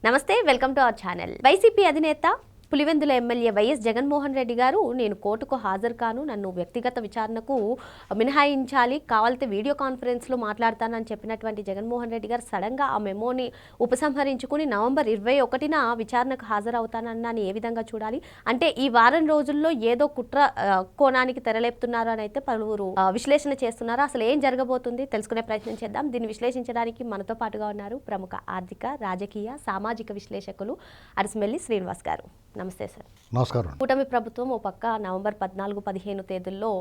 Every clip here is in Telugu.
నమస్తే, welcome to our channel. YCP అధినేత పులివెందుల ఎమ్మెల్యే వైఎస్ జగన్మోహన్ రెడ్డి గారు నేను కోర్టుకు హాజరు కాను, నన్ను వ్యక్తిగత విచారణకు మినహాయించాలి, కావాలంటే వీడియో కాన్ఫరెన్స్లో మాట్లాడతానని చెప్పినటువంటి జగన్మోహన్ రెడ్డి గారు సడన్గా ఆ మెమోని ఉపసంహరించుకుని నవంబర్ 21న విచారణకు హాజరవుతానని ఏ విధంగా చూడాలి? అంటే ఈ వారం రోజుల్లో ఏదో కుట్ర కోణానికి తెరలేపుతున్నారు అని అయితే పలువురు విశ్లేషణ చేస్తున్నారు. అసలు ఏం జరగబోతుంది తెలుసుకునే ప్రయత్నం చేద్దాం. దీన్ని విశ్లేషించడానికి మనతో పాటుగా ఉన్నారు ప్రముఖ ఆర్థిక, రాజకీయ, సామాజిక విశ్లేషకులు అరసిమెల్లి శ్రీనివాస్ గారు. నమస్తే సార్. నమస్కారం. కూటమి ప్రభుత్వం ఓ పక్క నవంబర్ 14, 15 తేదీల్లో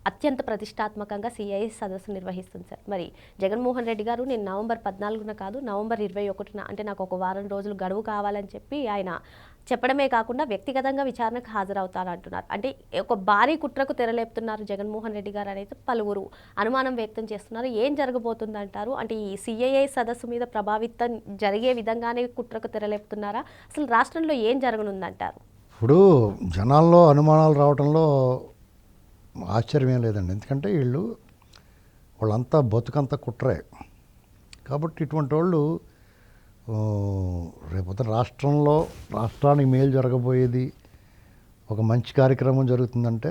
అత్యంత ప్రతిష్టాత్మకంగా సిఐఏ సదస్సు నిర్వహిస్తుంది సార్. మరి జగన్మోహన్ రెడ్డి గారు నేను నవంబర్ 14న కాదు నవంబర్ 21న, అంటే నాకు ఒక వారం రోజులు గడువు కావాలని చెప్పి ఆయన చెప్పడమే కాకుండా వ్యక్తిగతంగా విచారణకు హాజరవుతారంటున్నారు. అంటే ఒక భారీ కుట్రకు తెరలేపుతున్నారు జగన్మోహన్ రెడ్డి గారు అనేది పలువురు అనుమానం వ్యక్తం చేస్తున్నారు. ఏం జరగబోతుందంటారు? అంటే ఈ సిఐఏ సదస్సు మీద ప్రభావితం జరిగే విధంగానే కుట్రకు తెరలేపుతున్నారా? అసలు రాష్ట్రంలో ఏం జరగనుందంటారు? ఇప్పుడు జనాల్లో అనుమానాలు రావడంలో ఆశ్చర్యం ఏం లేదండి. ఎందుకంటే వాళ్ళంతా బతుకంతా కుట్రే కాబట్టి ఇటువంటి వాళ్ళు రేపొద్దున రాష్ట్రానికి మేలు జరగబోయేది ఒక మంచి కార్యక్రమం జరుగుతుందంటే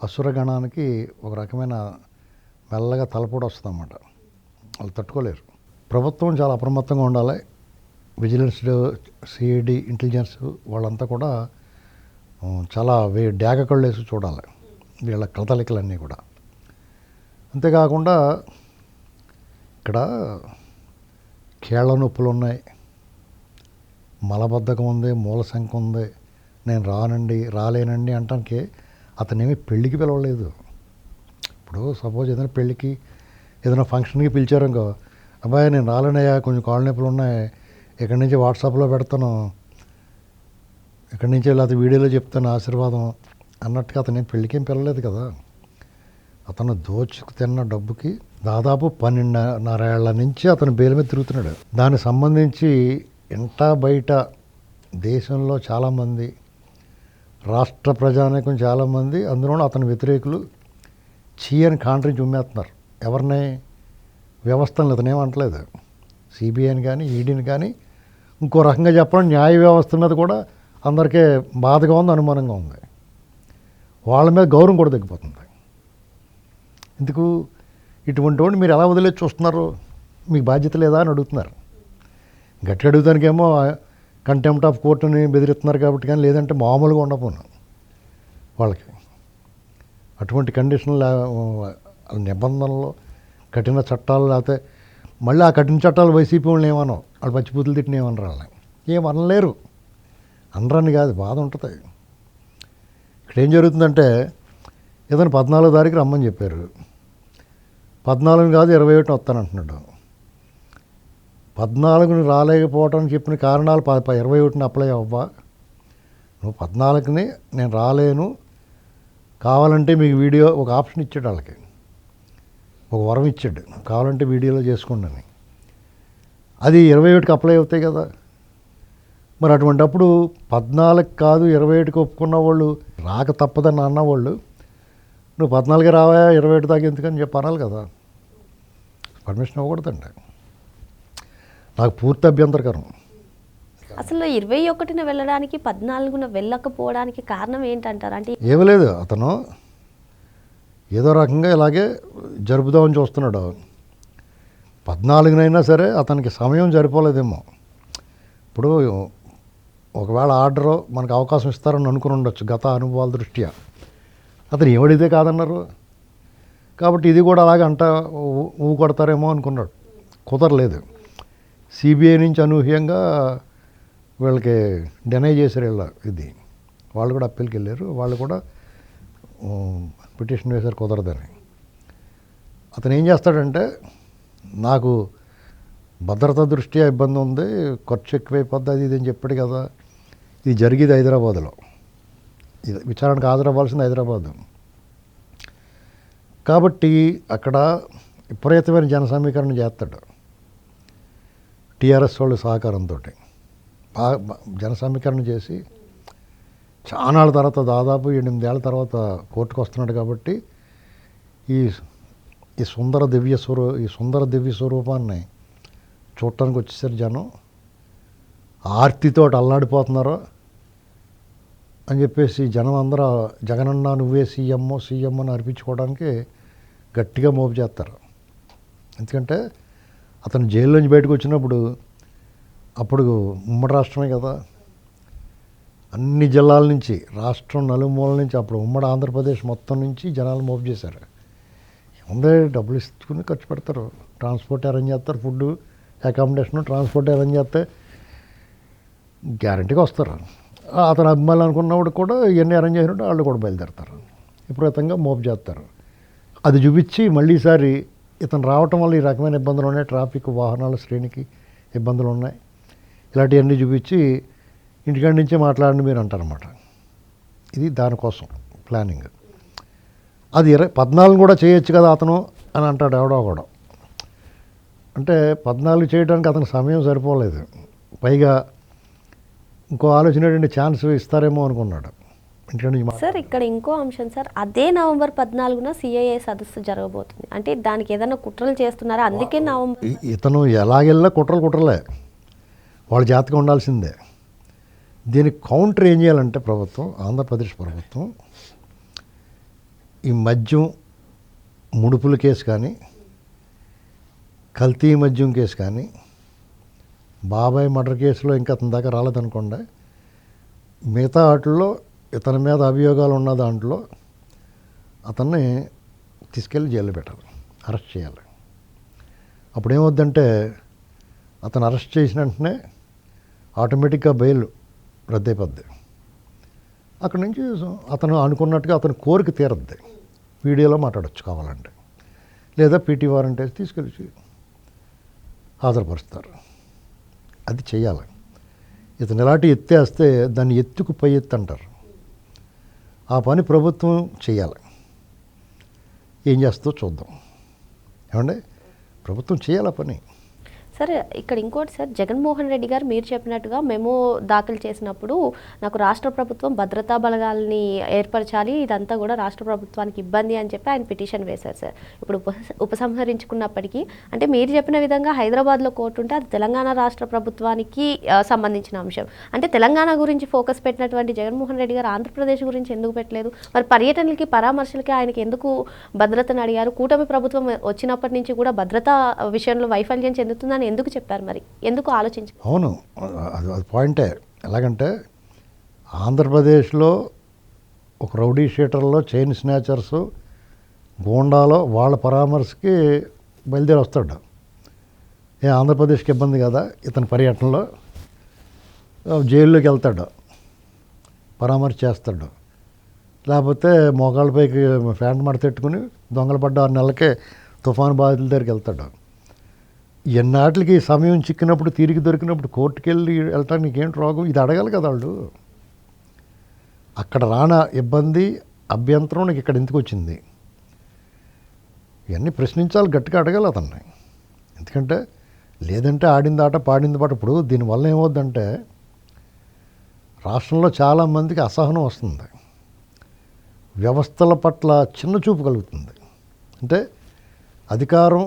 అసురగణానికి ఒక రకమైన మెల్లగా తలపోటు వస్తుంది అన్నమాట. వాళ్ళు తట్టుకోలేరు. ప్రభుత్వం చాలా అప్రమత్తంగా ఉండాలి. విజిలెన్స్, సిఐడి, ఇంటెలిజెన్స్ వాళ్ళంతా కూడా చాలా డ్యాగ కళ్ళు వేసి చూడాలి వీళ్ళ కదలికలన్నీ కూడా. అంతేకాకుండా ఇక్కడ కీళ్ళ నొప్పులు ఉన్నాయి, మలబద్ధకం ఉంది, మూలశంక ఉంది, నేను రాలేనండి అంటానికి అతనేమి పెళ్ళికి పిలవలేదు. ఇప్పుడు సపోజ్ ఏదైనా పెళ్ళికి ఏదైనా ఫంక్షన్కి పిలిచారనుకో, అబ్బాయి నేను రాలేనయ్యా, కొంచెం కాళ్ళ నొప్పులు ఉన్నాయి, ఇక్కడి నుంచి వాట్సాప్లో పెడతాను, ఇక్కడి నుంచి లేకపోతే వీడియోలో చెప్తాను ఆశీర్వాదం అన్నట్టుగా అతను పెళ్ళికేం పిలవలేదు కదా. అతను దోచుకు తిన్న డబ్బుకి దాదాపు 12.5 ఏళ్ల నుంచి అతను బెయిల్ మీద తిరుగుతున్నాడు. దానికి సంబంధించి ఇంటా బయట దేశంలో చాలామంది, రాష్ట్ర ప్రజానీకం చాలామంది, అందులో అతని వ్యతిరేకులు చీయని కాంట్రించి ఉమ్మేస్తున్నారు. ఎవరిని? వ్యవస్థలను. ఇతనేమంటలేదు, సిబిఐని కానీ ఈడీని కానీ. ఇంకో రకంగా చెప్పడం న్యాయ వ్యవస్థ మీద కూడా అందరికీ బాధగా ఉంది, అనుమానంగా ఉంది. వాళ్ళ మీద గౌరవం కూడా తగ్గిపోతుంది. ఎందుకు ఇటువంటి వాడిని మీరు ఎలా వదిలేసి చూస్తున్నారు? మీకు బాధ్యత లేదా అని అడుగుతున్నారు. గట్టి అడుగుతానికేమో కంటెంప్ట్ ఆఫ్ కోర్టుని బెదిరిస్తున్నారు కాబట్టి, కానీ లేదంటే మామూలుగా ఉండపోను వాళ్ళకి. అటువంటి కండిషన్లు, నిబంధనలు, కఠిన చట్టాలు, లేకపోతే మళ్ళీ ఆ కఠిన చట్టాలు వైసీపీ వాళ్ళని ఏమనో, వాళ్ళు పచ్చిపూతులు తిట్టిన ఏమనరు, వాళ్ళని ఏమనలేరు. అనరని కాదు, బాధ ఉంటుంది. ఇక్కడ ఏం జరుగుతుందంటే ఏదైనా 14వ తారీఖు రమ్మని చెప్పారు, 14 కాదు 21 వస్తానంటున్నాడు. 14ని రాలేకపోవటానికి చెప్పిన కారణాలు 21ని అప్లై అవ్వా. నువ్వు 14ని నేను రాలేను, కావాలంటే మీకు వీడియో ఒక ఆప్షన్ ఇచ్చాడు, వాళ్ళకి ఒక వరం ఇచ్చాడు, కావాలంటే వీడియోలో చేసుకోండి అని. అది 21కి అప్లై అవుతాయి కదా. మరి అటువంటిప్పుడు 14 కాదు 21కి ఒప్పుకున్న వాళ్ళు రాక తప్పదని అన్నవాళ్ళు నువ్వు 14కి రావా 21 దాకా ఎందుకని చెప్పి అనాలి కదా. పర్మిషన్ ఇవ్వకూడదండి. నాకు పూర్తి అభ్యంతరకరం. అసలు 21న వెళ్ళడానికి 14న వెళ్ళకపోవడానికి కారణం ఏంటంటారు? అంటే ఏమీ లేదు, అతను ఏదో రకంగా ఇలాగే జరుపుదామని చూస్తున్నాడు. 14నైనా సరే అతనికి సమయం సరిపోలేదేమో. ఇప్పుడు ఒకవేళ ఆర్డరు మనకు అవకాశం ఇస్తారని అనుకుని ఉండొచ్చు గత అనుభవాల దృష్ట్యా. అతను ఏమడితే కాదన్నారు కాబట్టి ఇది కూడా అలాగే ఊ కొడతారేమో అనుకున్నాడు. కుదరలేదు. సిబిఐ నుంచి అనూహ్యంగా వీళ్ళకి డినై చేశారు. వాళ్ళు కూడా అప్పీల్కి వెళ్ళారు, వాళ్ళు కూడా పిటిషన్ వేశారు కుదరదని. అతను ఏం చేస్తాడంటే, నాకు భద్రతా దృష్ట్యా ఇబ్బంది ఉంది, ఖర్చు ఎక్కువైపోద్ది, అది ఇది అని చెప్పాడు కదా. ఇది జరిగేది హైదరాబాద్లో, ఇది విచారణకు హాజరవ్వాల్సింది హైదరాబాదు కాబట్టి అక్కడ విపరీతమైన జన సమీకరణ చేస్తాడు టీఆర్ఎస్ వాళ్ళు సహకారంతో. జన సమీకరణ చేసి చాలా తర్వాత, దాదాపు 8 ఏళ్ళ తర్వాత కోర్టుకు వస్తున్నాడు కాబట్టి ఈ సుందర దివ్య స్వరూపాన్ని చూడటానికి వచ్చేసారు జనం. ఆర్తితో అల్లాడిపోతున్నారో అని చెప్పేసి జనం అందరూ జగనన్న నువ్వే సీఎం అని అర్పించుకోవడానికి గట్టిగా మోపు చేస్తారు. ఎందుకంటే అతను జైల్లోంచి బయటకు వచ్చినప్పుడు అప్పుడు ఉమ్మడి రాష్ట్రమే కదా, అన్ని జిల్లాల నుంచి రాష్ట్రం నలుమూల నుంచి అప్పుడు ఉమ్మడి ఆంధ్రప్రదేశ్ మొత్తం నుంచి జనాలు మోపు చేశారు. ఏముందే డబ్బులు ఇచ్చుకుని ఖర్చు పెడతారు, ట్రాన్స్పోర్ట్ అరేంజ్ చేస్తారు, ఫుడ్ అకామిడేషన్ ట్రాన్స్పోర్ట్ అరేంజ్ చేస్తే గ్యారంటీగా వస్తారు. అతను అభిమానులు అనుకున్నప్పుడు కూడా ఇవన్నీ అరేంజ్ చేసినట్టు వాళ్ళు కూడా బయలుదేరుతారు, విపరీతంగా మోపు చేస్తారు. అది చూపించి మళ్ళీ ఈసారి ఇతను రావటం వల్ల ఈ రకమైన ఇబ్బందులు ఉన్నాయి, ట్రాఫిక్ వాహనాల శ్రేణికి ఇబ్బందులు ఉన్నాయి, ఇలాంటివన్నీ చూపించి ఇంటికాడి నుంచే మాట్లాడండి మీరు అంటారన్నమాట. ఇది దానికోసం ప్లానింగ్. అది 14 కూడా చేయొచ్చు కదా అతను అని అంటాడు ఎవడో కూడా. అంటే 14 చేయడానికి అతనికి సమయం సరిపోలేదు. పైగా ఇంకో ఆలోచన ఏంటంటే ఛాన్స్ ఇస్తారేమో అనుకున్నాడు ఇంటికాడి నుంచి. సార్ ఇక్కడ ఇంకో అంశం సార్, అదే నవంబర్ 14న సిఐఏ సదస్సు జరగబోతుంది. అంటే దానికి ఏదైనా కుట్రలు చేస్తున్నారా? అందుకే నవంబర్ ఇతను ఎలాగెళ్ళా కుట్రలే వాళ్ళ జాతకం ఉండాల్సిందే. దీనికి కౌంటర్ ఏం చేయాలంటే ప్రభుత్వం, ఆంధ్రప్రదేశ్ ప్రభుత్వం ఈ మద్యం ముడుపుల కేసు కానీ, కల్తీ మద్యం కేసు కానీ, బాబాయ్ మర్డర్ కేసులో ఇంకా అతని దాకా రాలేదనుకోండి, మిగతా వాటిల్లో ఇతని మీద అభియోగాలు ఉన్న దాంట్లో అతన్ని తీసుకెళ్ళి జైల్లో పెట్టాలి, అరెస్ట్ చేయాలి. అప్పుడు ఏమవుద్దంటే అతను అరెస్ట్ చేసిన వెంటనే ఆటోమేటిక్గా బెయిల్ రద్దయిపోద్ది. అక్కడి నుంచి అతను అనుకున్నట్టుగా అతని కోరిక తీరద్ది, వీడియోలో మాట్లాడచ్చు కావాలంటే, లేదా పీటీ వారెంట్ వేసి తీసుకెళ్ళి హాజరుపరుస్తారు. అది చేయాలి. ఇతను ఎలాంటి ఎత్తేస్తే దాన్ని ఎత్తుకు పై ఎత్తు అంటారు. ఆ పని ప్రభుత్వం చేయాలి. ఏం చేస్తుందో చూద్దాం. ఏమండి, ప్రభుత్వం చేయాలి ఆ పని. సార్ ఇక్కడ ఇంకోటి సార్, జగన్మోహన్ రెడ్డి గారు మీరు చెప్పినట్టుగా మెమో దాఖలు చేసినప్పుడు నాకు రాష్ట్ర ప్రభుత్వం భద్రతా బలగాల్ని ఏర్పరచాలి, ఇదంతా కూడా రాష్ట్ర ప్రభుత్వానికి ఇబ్బంది అని చెప్పి ఆయన పిటిషన్ వేశారు సార్. ఇప్పుడు ఉపసంహరించుకున్నప్పటికీ అంటే మీరు చెప్పిన విధంగా హైదరాబాద్లో కోర్టు ఉంటే అది తెలంగాణ రాష్ట్ర ప్రభుత్వానికి సంబంధించిన అంశం. అంటే తెలంగాణ గురించి ఫోకస్ పెట్టినటువంటి జగన్మోహన్ రెడ్డి గారు ఆంధ్రప్రదేశ్ గురించి ఎందుకు పెట్టలేదు? మరి పర్యటనలకి పరామర్శలకి ఆయనకి ఎందుకు భద్రతను అడిగారు? కూటమి ప్రభుత్వం వచ్చినప్పటి నుంచి కూడా భద్రతా విషయంలో వైఫల్యం చెందుతుందని ఎందుకు చెప్పారు? మరి ఎందుకు ఆలోచించారు? అవును, అది పాయింటే. ఎలాగంటే ఆంధ్రప్రదేశ్లో ఒక రౌడీ షీటర్లో, చైన్ స్నాచర్స్, గోండాలో వాళ్ళ పరామర్శకి బయలుదేరి వస్తాడు. ఆంధ్రప్రదేశ్కి ఇబ్బంది కదా ఇతని పర్యటనలో, జైల్లోకి వెళ్తాడు, పరామర్శ చేస్తాడు. లేకపోతే మోకాళ్ళపైకి ఫ్యాంట్ మడతెట్టుకుని దొంగలు పడ్డ 6 నెలలకే తుఫాను బాధితుల దగ్గరికి వెళ్తాడు. ఎన్నాటికి సమయం చిక్కినప్పుడు, తిరిగి దొరికినప్పుడు కోర్టుకు వెళ్ళటానికి నీకేంటి రోగం, ఇది అడగాలి కదా వాళ్ళు. అక్కడ రానా ఇబ్బంది, అభ్యంతరం నీకు ఇక్కడ ఎందుకు వచ్చింది, ఇవన్నీ ప్రశ్నించాలి, గట్టిగా అడగాలి అతన్ని. ఎందుకంటే లేదంటే ఆడింది ఆట పాడింది పాట. ఇప్పుడు దీనివల్ల ఏమవుద్దంటే రాష్ట్రంలో చాలామందికి అసహనం వస్తుంది, వ్యవస్థల పట్ల చిన్న చూపు కలుగుతుంది. అంటే అధికారం,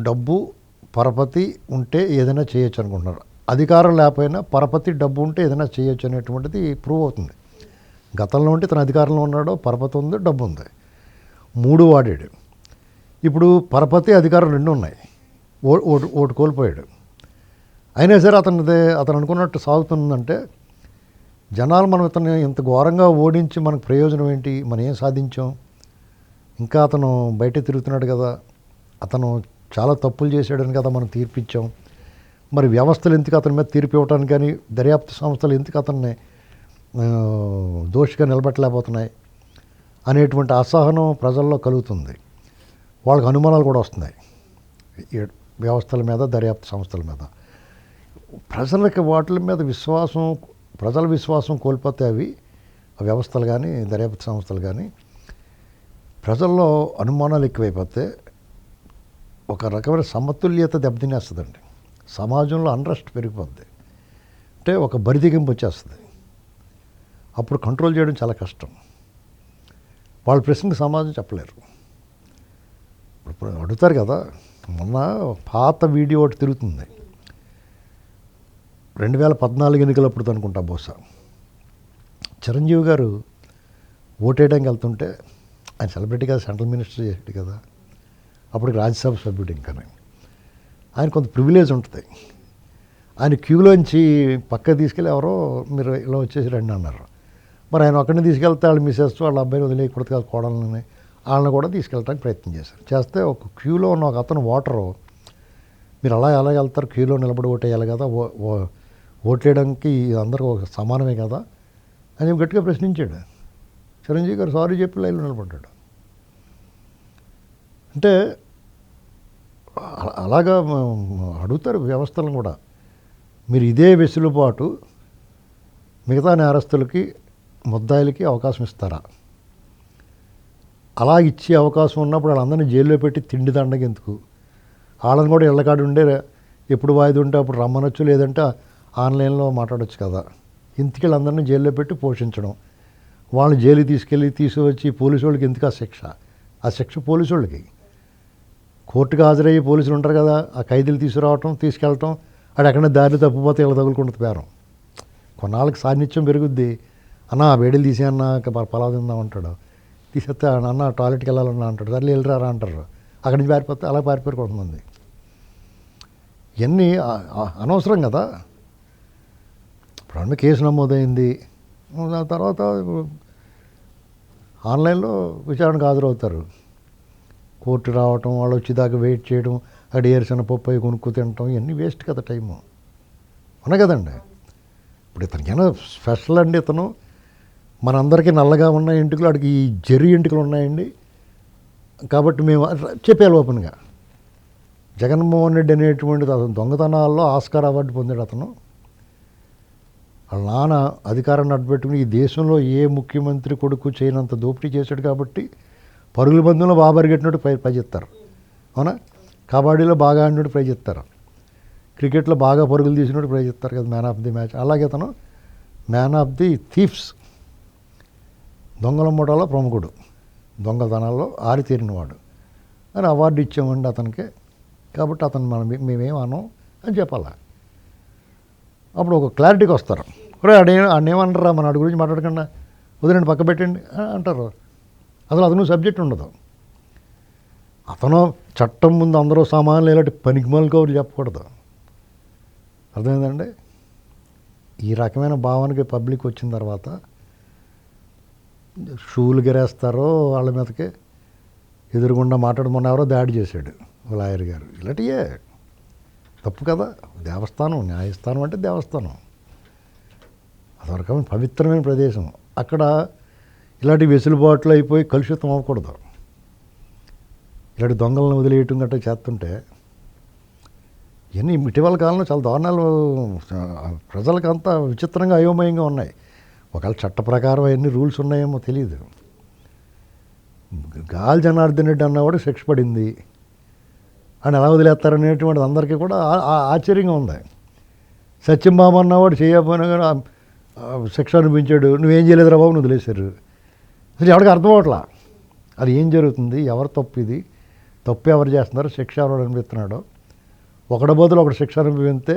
డబ్బు, పరపతి ఉంటే ఏదైనా చేయొచ్చు అనుకుంటున్నారు. అధికారం లేకపోయినా పరపతి, డబ్బు ఉంటే ఏదైనా చేయొచ్చు అనేటువంటిది ప్రూవ్ అవుతుంది. గతంలో ఉంటే తన అధికారంలో ఉన్నాడో, పరపతి ఉంది, డబ్బు ఉంది, 3 వాడాడు. ఇప్పుడు పరపతి, అధికారం 2 ఉన్నాయి, ఓటు కోల్పోయాడు. అయినా సరే అతను అనుకున్నట్టు సాగుతుందంటే జనాలు మనం ఇతను ఇంత ఘోరంగా ఓడించి మనకు ప్రయోజనం ఏంటి, మనం ఏం సాధించాం, ఇంకా అతను బయట తిరుగుతున్నాడు కదా, అతను చాలా తప్పులు చేసాడని కదా మనం తీర్పిచ్చాం, మరి వ్యవస్థలు ఎందుకు అతని మీద తీర్పు ఇవ్వటానికి కానీ, దర్యాప్తు సంస్థలు ఎందుకు అతన్ని దోషిగా నిలబెట్టలేకపోతున్నాయి అనేటువంటి అసహనం ప్రజల్లో కలుగుతుంది. వాళ్ళకి అనుమానాలు కూడా వస్తున్నాయి వ్యవస్థల మీద, దర్యాప్తు సంస్థల మీద. ప్రజలకి వాటి మీద ప్రజల విశ్వాసం కోల్పోతే అవి వ్యవస్థలు కానీ, దర్యాప్తు సంస్థలు కానీ, ప్రజల్లో అనుమానాలు ఎక్కువైపోతే ఒక రకమైన సమతుల్యత దెబ్బతినేస్తుందండి. సమాజంలో అన్రెస్ట్ పెరిగిపోద్ది, అంటే ఒక బరిదిగింపు వచ్చేస్తుంది. అప్పుడు కంట్రోల్ చేయడం చాలా కష్టం. వాళ్ళ ప్రశ్నకు సమాజం చెప్పలేరు. ఇప్పుడు అడుగుతారు కదా, మొన్న పాత వీడియో ఒకటి తిరుగుతుంది, 2014 ఎన్నికలప్పుడు అనుకుంటా బహుశా చిరంజీవి గారు ఓటేయడానికి వెళ్తుంటే, ఆయన సెలబ్రిటీ కదా, సెంట్రల్ మినిస్టర్ చేసాడు కదా, అప్పటికి రాజ్యసభ సభ్యుడు. ఇంకా ఆయన కొంత ప్రివిలేజ్ ఉంటుంది. ఆయన క్యూలోంచి పక్క తీసుకెళ్ళి ఎవరో మీరు ఇలా వచ్చేసి రండి అన్నారు. మరి ఆయన ఒక్కడిని తీసుకెళ్తే వాళ్ళు మిసెస్ వాళ్ళ అబ్బాయిని వదిలేయకూడదు కదా, కోడలని వాళ్ళని కూడా తీసుకెళ్ళడానికి ప్రయత్నం చేశారు. చేస్తే ఒక క్యూలో ఉన్న ఒక అతను ఓటరు, మీరు అలాగే వెళ్తారు, క్యూలో నిలబడి ఓటేయాలి కదా, ఓట్లేయడానికి అందరూ ఒక సమానమే కదా అని గట్టిగా ప్రశ్నించాడు. చిరంజీవి గారు సారీ చెప్పి లైన్లో నిలబడ్డాడు. అంటే అలాగా అడుగుతారు వ్యవస్థలను కూడా, మీరు ఇదే వెసులుబాటు మిగతా నేరస్తులకి ముద్దాయిలకి అవకాశం ఇస్తారా? అలా ఇచ్చే అవకాశం ఉన్నప్పుడు వాళ్ళందరినీ జైల్లో పెట్టి తిండి దండగ ఎందుకు? వాళ్ళని కూడా ఇళ్ళకాడు ఉండే ఎప్పుడు వాయిదా ఉంటే అప్పుడు రమ్మనొచ్చు, లేదంటే ఆన్లైన్లో మాట్లాడొచ్చు కదా. ఇంతకీ వీళ్ళందరినీ జైల్లో పెట్టి పోషించడం, వాళ్ళని జైలు తీసుకువచ్చి పోలీసు వాళ్ళకి ఎందుకు ఆ శిక్ష పోలీసు వాళ్ళకి. కోర్టుకు హాజరయ్యి పోలీసులు ఉంటారు కదా, ఆ ఖైదీలు తీసుకురావటం తీసుకెళ్ళటం, అక్కడ ఎక్కడైనా దారిలో తప్పిపోతే ఇలా తగులుకుంటుంది బేరం. కొన్నాళ్ళకి సాన్నిధ్యం పెరుగుద్ది. అన్న వేడిలు తీసేయన్నా పలావ్ తిందామంటాడు, తీసేస్తే అన్న టాయిలెట్కి వెళ్ళాలన్నా అంటాడు, సర్లే వెళ్ళిరారా అంటారు, అక్కడి నుంచి పారిపోతే అలా పారిపోయారు కొంతమంది. ఇవన్నీ అనవసరం కదా. ఇప్పుడు కేసు నమోదైంది, దాని తర్వాత ఆన్లైన్లో విచారణకు హాజరవుతారు. కోర్టు రావటం, వాళ్ళు వచ్చేదాకా వెయిట్ చేయడం, అక్కడ ఏరిసిన పప్పు అవి కొనుక్కు తినటం, ఇవన్నీ వేస్ట్ కదా టైము. ఉన్నాయి కదండి. ఇప్పుడు ఇతనికైనా స్పెషల్ అండి, ఇతను మనందరికీ నల్లగా ఉన్న ఎంటుకలు అడిగి ఈ జెర్రీ ఎంటుకలు ఉన్నాయండి కాబట్టి మేము చెప్పాలి ఓపెన్గా. జగన్మోహన్ రెడ్డి అనేటువంటి అతను దొంగతనాల్లో ఆస్కార్ అవార్డు పొందాడు. అతను వాళ్ళ నాన్న అధికారాన్ని అడ్డుపెట్టుకుని ఈ దేశంలో ఏ ముఖ్యమంత్రి కొడుకు చేయనంత దోపిడీ చేశాడు కాబట్టి పరుగుల బంధంలో బాగా పరిగెట్టినట్టు ప్రైజ్ ఇస్తారు, అవునా? కబడ్డీలో బాగా ఆడినట్టు ప్రైజ్ ఇస్తారు, క్రికెట్లో బాగా పరుగులు తీసినట్టు ప్రైజ్ ఇస్తారు కదా, మ్యాన్ ఆఫ్ ది మ్యాచ్. అలాగే అతను మ్యాన్ ఆఫ్ ది థీఫ్స్, దొంగల మూటలో ప్రముఖుడు, దొంగతనాల్లో ఆరితేరినవాడు అని అవార్డు ఇచ్చామండి అతనికి. కాబట్టి అతను మేమేం అనం అని చెప్పాలా. అప్పుడు ఒక క్లారిటీకి వస్తారు. ఆడేమనరా మన ఆడి గురించి మాట్లాడకుండా వదిలేండి పక్క పెట్టండి అంటారు. అసలు అతను సబ్జెక్ట్ ఉండదు. అతను చట్టం ముందు అందరూ సమానులు ఇలాంటి పనికిమాలికి ఎవరు చెప్పకూడదు. అర్థమైందండి. ఈ రకమైన భావనకి పబ్లిక్ వచ్చిన తర్వాత షూలు గెరేస్తారో వాళ్ళ మీదకి ఎదురుగుండా మాట్లాడమన్న ఎవరో దాడి చేశాడు లాయర్ గారు. ఇలాంటియే తప్పు కదా. దేవస్థానం, న్యాయస్థానం అంటే దేవస్థానం, అదొక రకమైన పవిత్రమైన ప్రదేశం. అక్కడ ఇలాంటి వెసులుబాట్లు అయిపోయి కలుషితం అవ్వకూడదు. ఇలాంటి దొంగలను వదిలేయటం గట్రా చేస్తుంటే ఇవన్నీ ఇటీవల కాలంలో చాలా దారుణాలు ప్రజలకు అంతా విచిత్రంగా అయోమయంగా ఉన్నాయి. ఒకవేళ చట్ట ప్రకారం అవన్నీ రూల్స్ ఉన్నాయేమో తెలియదు. గాలి జనార్దన్ రెడ్డి అన్నవాడు శిక్ష పడింది అని ఎలా వదిలేస్తారనేటువంటి అందరికీ కూడా ఆశ్చర్యంగా ఉంది. సత్యంబాబు అన్నవాడు చేయకపోయినా కానీ శిక్ష అనిపించాడు, నువ్వేం చేయలేదురా బాబు, నువ్వు వదిలేశారు. అసలు ఎవరికి అర్థం అవట్లా అది ఏం జరుగుతుంది, ఎవరు తప్పు, ఇది తప్పు ఎవరు చేస్తున్నారు, శిక్ష ఎవరు అనిపిస్తున్నాడో. ఒకటి బదులు ఒకటి శిక్ష అనుభవిస్తే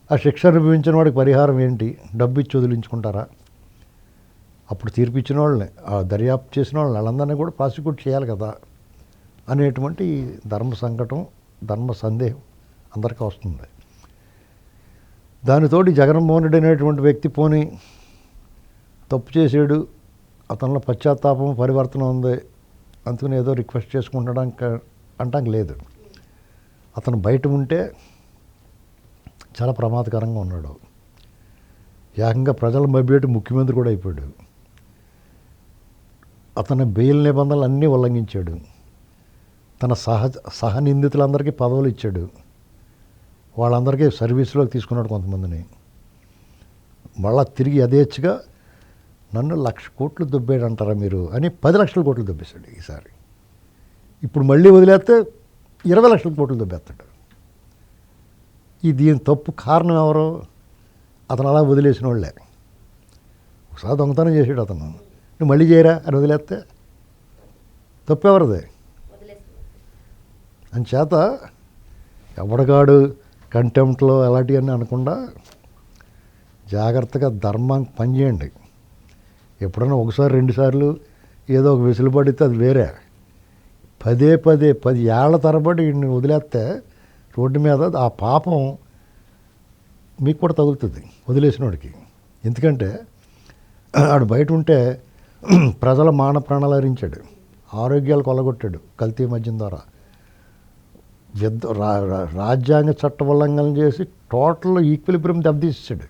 ఆ శిక్ష అనుభవించిన వాడికి పరిహారం ఏంటి, డబ్బు ఇచ్చి వదిలించుకుంటారా? అప్పుడు తీర్పు ఇచ్చిన వాళ్ళని, ఆ దర్యాప్తు చేసిన వాళ్ళని వాళ్ళందరినీ కూడా ప్రాసిక్యూట్ చేయాలి కదా అనేటువంటి ధర్మ సంకటం, ధర్మ సందేహం అందరికీ వస్తుంది. దానితోటి జగన్మోహన్ రెడ్డి అనేటువంటి వ్యక్తి పోని తప్పు చేసాడు, అతనిలో పశ్చాత్తాపం పరివర్తన ఉంది, అందుకని ఏదో రిక్వెస్ట్ చేసుకుంటాడానికి అంటానికి లేదు. అతను బయట ఉంటే చాలా ప్రమాదకరంగా ఉన్నాడు. ఏకంగా ప్రజల మభ్యేటి ముఖ్యమంత్రి కూడా అయిపోయాడు. అతని బెయిల్ నిబంధనలు అన్నీ ఉల్లంఘించాడు. తన సహనిందితులందరికీ పదవులు ఇచ్చాడు. వాళ్ళందరికీ సర్వీస్లోకి తీసుకున్నాడు కొంతమందిని. మళ్ళా తిరిగి యథేచ్ఛగా నన్ను 1,00,000 కోట్లు దొబ్బాడు అంటారా మీరు అని 10 లక్షల కోట్లు దొబ్బేశాడు ఈసారి. ఇప్పుడు మళ్ళీ వదిలేస్తే 20 లక్షల కోట్లు దొబ్బేస్తాడు. దీని తప్పు కారణం ఎవరో అతను అలా వదిలేసిన వాళ్ళే. ఒకసారి దొంగతనం చేసాడు అతను, నువ్వు మళ్ళీ చేయరా అని వదిలేస్తే తప్పు ఎవరిది? అంచేత ఎవడగాడు కంటెంప్ట్లో అలాంటివన్నీ అనకుండా జాగ్రత్తగా ధర్మం పనిచేయండి. ఎప్పుడన్నా ఒకసారి 2 సార్లు ఏదో ఒక వెసులుబడితే అది వేరే. పదే 10 ఏళ్ల తరబడి వీడిని వదిలేస్తే రోడ్డు మీద ఆ పాపం మీకు కూడా తగులుతుంది వదిలేసినోడికి. ఎందుకంటే ఆడు బయట ఉంటే ప్రజల మాన ప్రాణాలు హరించాడు, ఆరోగ్యాలు కొలగొట్టాడు కల్తీ మద్యం ద్వారా, రాజ్యాంగ చట్ట ఉల్లంఘన చేసి టోటల్ ఈక్విలిబ్రియం దెబ్బతీసాడు.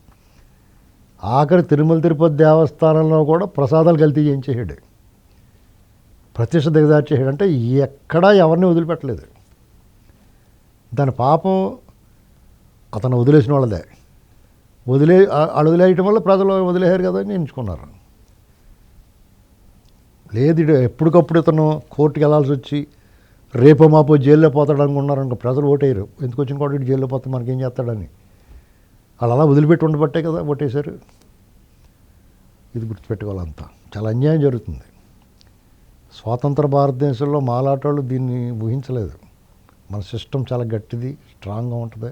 ఆఖరి తిరుమల తిరుపతి దేవస్థానంలో కూడా ప్రసాదాలు కల్తీ చేయించేసాడు, ప్రతిష్ట దిగజార్చేసాడు. అంటే ఎక్కడా ఎవరిని వదిలిపెట్టలేదు. దాని పాపం అతను వదిలేసిన వాళ్ళదే. వదిలేయటం వల్ల ప్రజలు వదిలేశారు కదా అని ఎంచుకున్నారు. లేదు ఎప్పటికప్పుడు ఇతను కోర్టుకి వెళ్ళాల్సి వచ్చి రేపో మాపో జైల్లో పోతాడు అనుకున్నారు అనుకో, ప్రజలు ఓటేయరు. ఎందుకు వచ్చిన కూడా ఇటు జైల్లో పోతే మనకేం చేస్తాడని. వాళ్ళు అలా వదిలిపెట్టి ఉండబట్టే కదా ఓటేశారు. ఇది గుర్తుపెట్టుకోవాలంతా. చాలా అన్యాయం జరుగుతుంది. స్వాతంత్ర భారతదేశంలో మాలాటోళ్ళు దీన్ని ఊహించలేదు. మన సిస్టమ్ చాలా గట్టిది, స్ట్రాంగ్గా ఉంటుంది.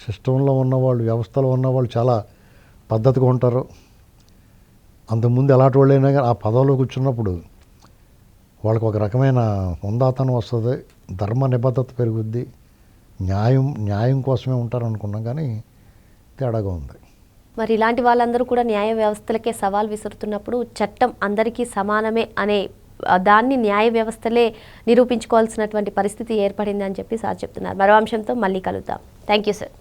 సిస్టంలో ఉన్నవాళ్ళు, వ్యవస్థలో ఉన్నవాళ్ళు చాలా పద్ధతిగా ఉంటారు. అంతకుముందు ఎలాంటి వాళ్ళైనా కానీ ఆ పదవిలో కూర్చున్నప్పుడు వాళ్ళకి ఒక రకమైన హుందాతనం వస్తుంది, ధర్మ నిబద్ధత పెరుగుద్ది, న్యాయం కోసమే ఉంటారు అనుకున్నాం. కానీ తేడాగా ఉంది. మరి ఇలాంటి వాళ్ళందరూ కూడా న్యాయ వ్యవస్థలకే సవాల్ విసురుతున్నప్పుడు చట్టం అందరికీ సమానమే అనే దాన్ని న్యాయ వ్యవస్థలే నిరూపించుకోవాల్సినటువంటి పరిస్థితి ఏర్పడిందని చెప్పి సార్ చెప్తున్నారు. మరో అంశంతో మళ్ళీ కలుద్దాం. Thank you sir.